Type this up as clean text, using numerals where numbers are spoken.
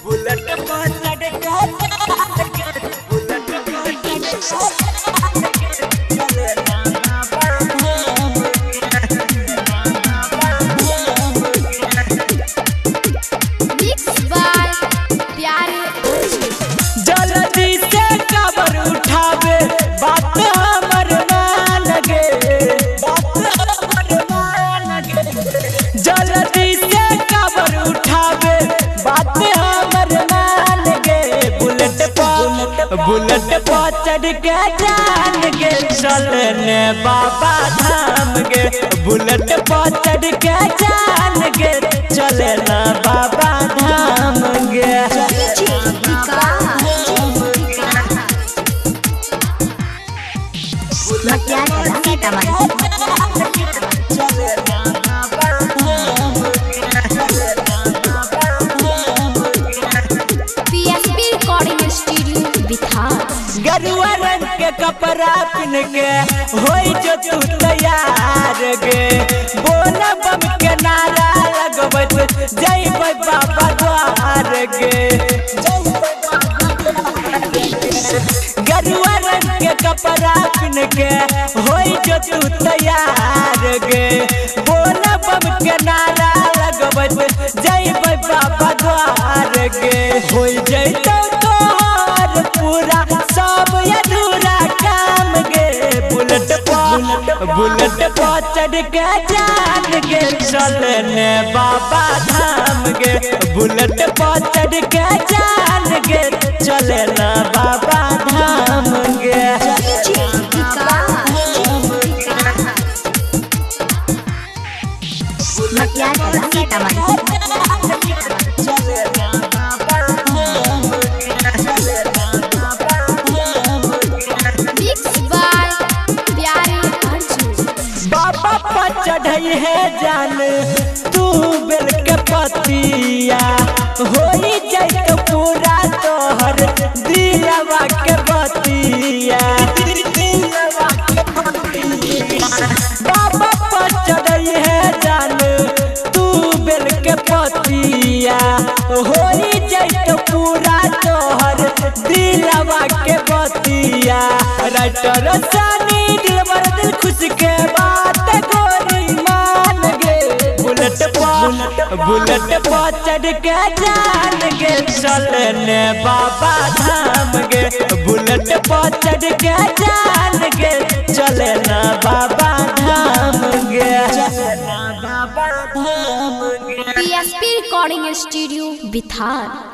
Bullet पर चढ़ के बुलेट पर चले नाना मिक्स बाय प्यारे जल्दी से कबर उठावे बात हमर मान गे जल्दी से कबर उठावे बात हमर मान गे बुलेट पर चढ़ के जान गे चलने बाबा धाम गे बुलेट पर चढ़ के जान गे चले ना बाबा धाम गे पीएसपी रिकॉर्डिंग स्टूडियो बिहार। गरुआ रंग के कपड़ा पिन के होई जो तू तैयार गे बोला बम के नारा लगबत जय बाबा द्वार गे गरुआ रंग के कपड़ा पिन के होई जो तू तैयार गे बोला बम के नारा लगबत जय बाबा द्वार गे होई जइतो तोहर पूरा सब अधूरा काम गे बुलेट पर चढ़ के जान गे चलने बाबा धाम गे बुलेट पर चढ़ के जान गे चले ना बाबा धाम गे मिक्स बाय प्यारे अर्जुन। बाबा पर चढ़ई है जान तू बेल के पतिया होई जाए तो पूरा तोहर दिलवा के बतिया बाबा पर चढ़ई है जान तू बेल के पतिया होई जाए तो पूरा तोहर दिलवा के बतिया राइटर सानी दिलबर दिल खुश के बात गोरी मान गे बुलेट पर चढ़ के जान गे चलने बाबा धाम गे बुलेट पर चढ़ के जान गे चले ना बाबा धाम गे पीएसपी रिकॉर्डिंग स्टूडियो बिहार।